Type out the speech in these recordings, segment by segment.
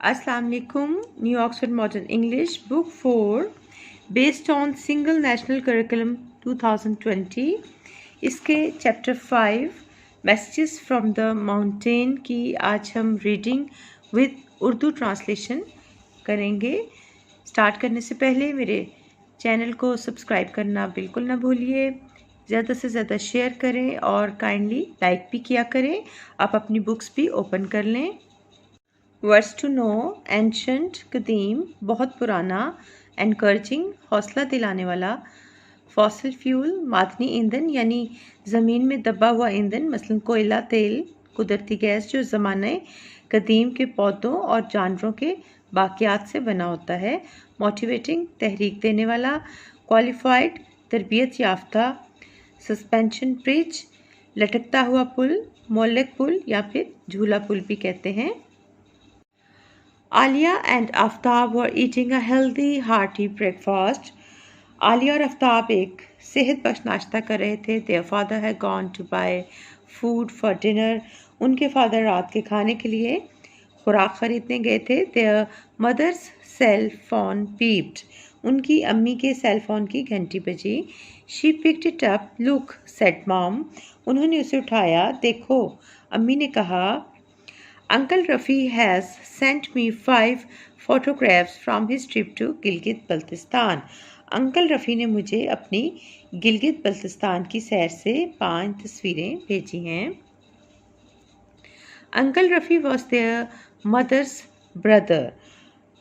Assalamu alaikum. New Oxford Modern English Book 4 based on Single National Curriculum 2020. इसके chapter 5 messages from the mountain की आज हम reading with Urdu translation करेंगे। Start करने से पहले मेरे चैनल को सब्सक्राइब करना बिल्कुल ना भूलिए। ज़्यादा से ज़्यादा शेयर करें और काइंडली लाइक भी किया करें। आप अपनी बुक्स भी ओपन कर लें। वर्ड्स टू नो, एंशंट कदीम बहुत पुराना, एनकरेजिंग हौसला दिलाने वाला, फॉसिल फ्यूल मादनी ईंधन यानी ज़मीन में दबा हुआ ईंधन मसलन कोयला, तेल, कुदरती गैस जो ज़माने कदीम के पौधों और जानवरों के बाक़ियात से बना होता है, मोटिवेटिंग तहरीक देने वाला, क्वालिफाइड तरबियत याफ्ता, सस्पेंशन ब्रिज लटकता हुआ पुल, मोल्लक पुल या फिर झूला पुल भी कहते हैं। Alia and Aftab were eating a healthy, hearty breakfast. Alia और आफ्ताब एक सेहत बख्श नाश्ता कर रहे थे। Their father had gone to buy food for dinner. उनके फादर रात के खाने के लिए खुराक खरीदने गए थे। Their mother's cell phone beeped. उनकी अम्मी के सेल फोन की घंटी बजी। She picked it up. Look, said mom. उन्होंने उसे उठाया। देखो, अम्मी ने कहा। Uncle Rafi has sent me 5 photographs from his trip to Gilgit Baltistan. Uncle Rafi ने मुझे अपनी गिलगित बल्तिस्तान की सैर से 5 तस्वीरें भेजी हैं। Uncle Rafi was their mother's brother.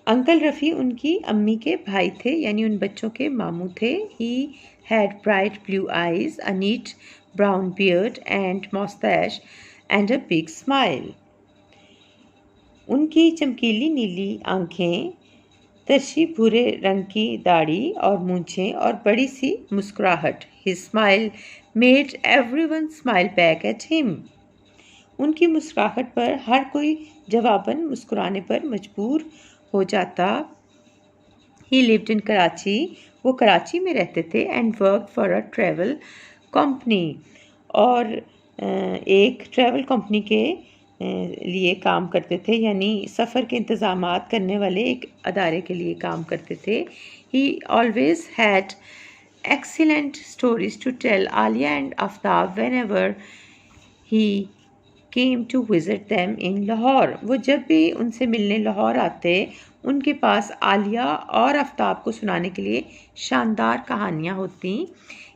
Uncle Rafi उनकी अम्मी के भाई थे यानी उन बच्चों के मामू थे। He had bright blue eyes, a neat brown beard and mustache and a big smile. उनकी चमकीली नीली आंखें, तरशी भूरे रंग की दाढ़ी और मूंछें और बड़ी सी मुस्कुराहट। His smile made everyone smile back at him. उनकी मुस्कुराहट पर हर कोई जवाबन मुस्कुराने पर मजबूर हो जाता। He lived in Karachi. वो कराची में रहते थे and worked for a travel company. और एक ट्रैवल कंपनी के लिए काम करते थे यानी सफ़र के इंतज़ामात करने वाले एक अदारे के लिए काम करते थे। He always had excellent stories to tell Alia and Aftab whenever he came to visit them in Lahore. वो जब भी उनसे मिलने लाहौर आते उनके पास आलिया और आफ्ताब को सुनाने के लिए शानदार कहानियाँ होती।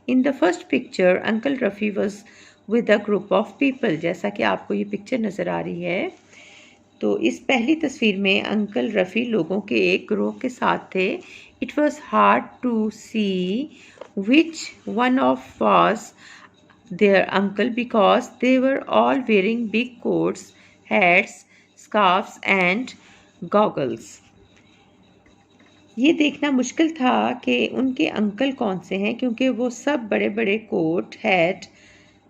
In the first picture, Uncle Rafi was with a group of people. जैसा कि आपको ये पिक्चर नज़र आ रही है, तो इस पहली तस्वीर में अंकल रफ़ी लोगों के एक ग्रोह के साथ थे। It was hard to see which one of was their uncle because they were all wearing big coats, hats, scarves and goggles. ये देखना मुश्किल था कि उनके अंकल कौन से हैं क्योंकि वो सब बड़े बड़े कोट, हैट,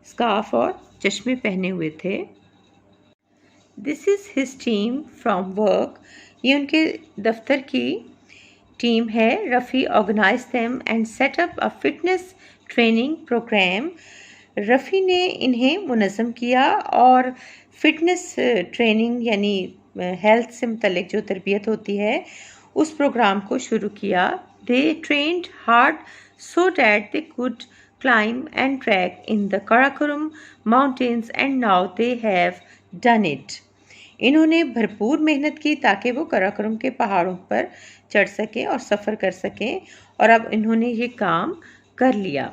स्कार्फ और चश्मे पहने हुए थे। This is his team from work. ये उनके दफ्तर की टीम है। Rafi organise them and set up a fitness training programme. Rafi ने इन्हें मुनज़्ज़म किया और फिटनेस ट्रेनिंग यानी हेल्थ से मुतल्लिक जो तरबियत होती है उस प्रोग्राम को शुरू किया। They trained hard so that they could climb and trek in the Karakoram mountains and now they have done it. इन्होंने भरपूर मेहनत की ताकि वो कराकोरम के पहाड़ों पर चढ़ सकें और सफ़र कर सकें और अब इन्होंने ये काम कर लिया।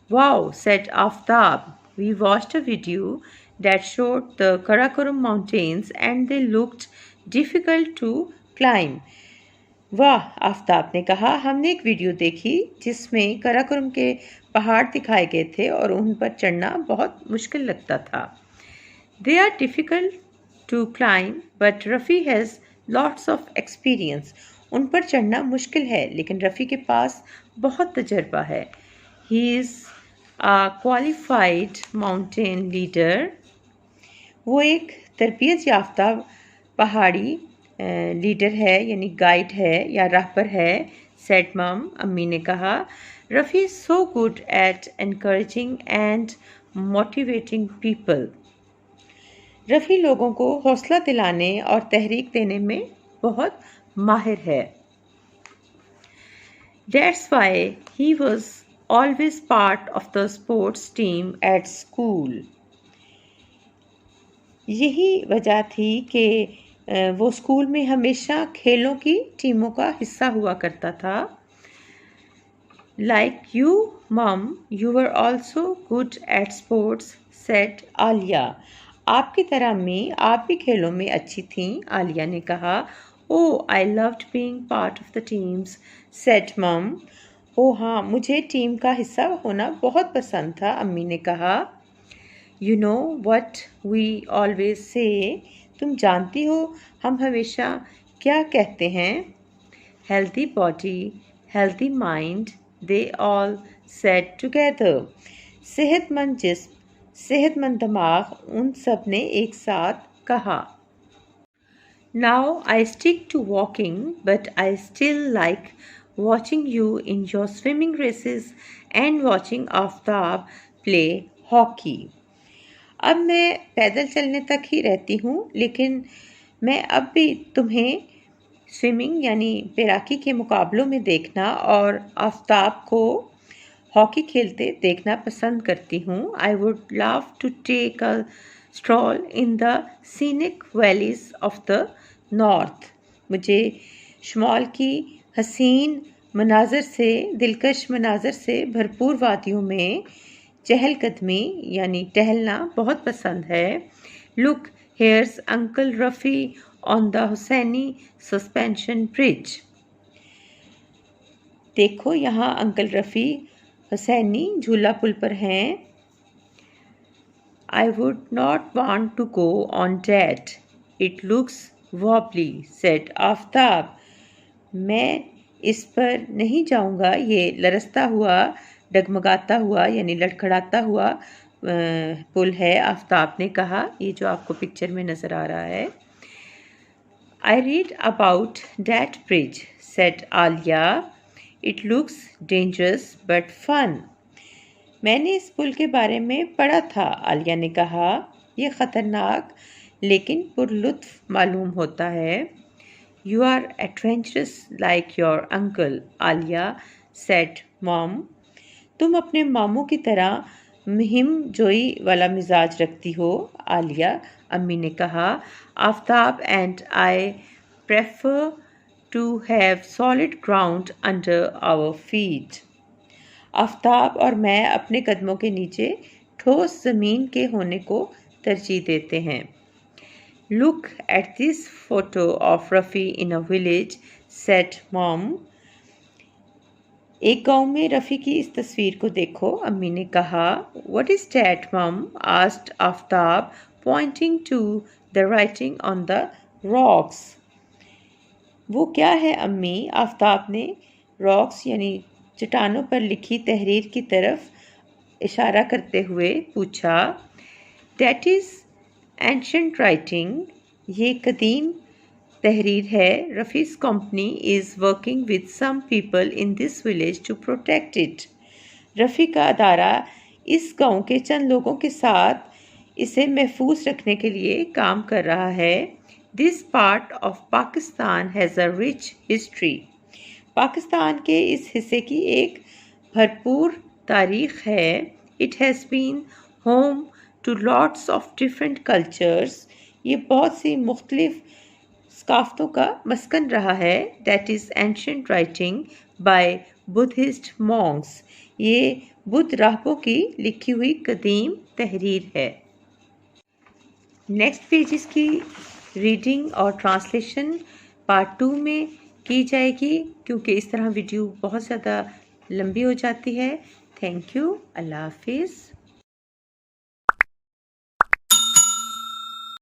Wow, said Aftab. We watched a video that showed the Karakoram mountains and they looked difficult to climb. वाह, आफ्ताब ने कहा, हमने एक वीडियो देखी जिसमें कराकोरम के पहाड़ दिखाए गए थे और उन पर चढ़ना बहुत मुश्किल लगता था। They are difficult to climb, but Rafi has lots of experience. उन पर चढ़ना मुश्किल है लेकिन रफ़ी के पास बहुत तजर्बा है। He is a qualified mountain leader. वो एक तरबियत याफ्ता पहाड़ी लीडर है यानी गाइड है या राहबर है। सेड मम, अम्मी ने कहा। Rafi so good at encouraging and motivating people. Rafi लोगों को हौसला दिलाने और तहरीक देने में बहुत माहिर है। That's why he was always part of the sports team at school. यही वजह थी कि वो स्कूल में हमेशा खेलों की टीमों का हिस्सा हुआ करता था। Like you, Mom, you were also good at sports, said Alia. आपकी तरह अम्मी, आप भी खेलों में अच्छी थीं, आलिया ने कहा। Oh, I loved being part of the teams, said Mom. ओह हाँ, मुझे टीम का हिस्सा होना बहुत पसंद था, अम्मी ने कहा। You know what we always say, तुम जानती हो हम हमेशा क्या कहते हैं? Healthy body, healthy mind, they all said together. सेहतमंद जिस्म, सेहतमंद दिमाग, उन सब ने एक साथ कहा। Now I stick to walking, but I still like watching you in your swimming races and watching Aftab play hockey. अब मैं पैदल चलने तक ही रहती हूँ, लेकिन मैं अब भी तुम्हें स्विमिंग यानी तैराकी के मुकाबलों में देखना और आफ्ताब को हॉकी खेलते देखना पसंद करती हूँ। I would love to take a stroll in the scenic valleys of the north. मुझे शुमाल की हसीन मनाजर से, दिलकश मनाजर से भरपूर वादियों में चहलकदमी यानी टहलना बहुत पसंद है। Look, here's uncle Rafi on the Hussaini suspension bridge. देखो, यहाँ अंकल रफ़ी हुसैनी झूला पुल पर हैं। I would not want to go on that, it looks wobbly, said Aftab. मैं इस पर नहीं जाऊँगा, ये लरसता हुआ, डगमगाता हुआ यानी लड़खड़ाता हुआ पुल है, आफ्ताब ने कहा। ये जो आपको पिक्चर में नज़र आ रहा है। I read about that bridge, said Alia. It looks dangerous but fun. मैंने इस पुल के बारे में पढ़ा था, आलिया ने कहा। यह ख़तरनाक लेकिन पुरलुत्फ़ मालूम होता है। You are adventurous like your uncle, Alia, said Mom. तुम अपने मामू की तरह मुहिम जोई वाला मिजाज रखती हो, आलिया, अम्मी ने कहा। Aftab and I prefer to have solid ground under our feet. Aftab और मैं अपने कदमों के नीचे ठोस ज़मीन के होने को तरजीह देते हैं। Look at this photo of Rafi in a village, said mom. एक गांव में रफ़ी की इस तस्वीर को देखो, अम्मी ने कहा। What is that, Mom? asked Aftab, pointing to the writing on the rocks. वो क्या है अम्मी? आफ्ताब ने रॉक्स यानी चट्टानों पर लिखी तहरीर की तरफ इशारा करते हुए पूछा। That is ancient writing. ये कदीम तहरीर है। Rafi's company is working with some people in this village to protect it. Rafi का अदारा इस गांव के चंद लोगों के साथ इसे महफूज रखने के लिए काम कर रहा है। This part of Pakistan has a rich history. Pakistan के इस हिस्से की एक भरपूर तारीख़ है। It has been home to lots of different cultures. ये बहुत सी मुख्तलिफ सकाफ़तों का मस्कन रहा है। That is ancient writing by Buddhist monks. ये बुद्ध राहबों की लिखी हुई कदीम तहरीर है। नेक्स्ट पेजेस की रीडिंग और ट्रांसलेशन पार्ट 2 में की जाएगी, क्योंकि इस तरह वीडियो बहुत ज़्यादा लंबी हो जाती है। Thank you. अल्लाह हाफिज़।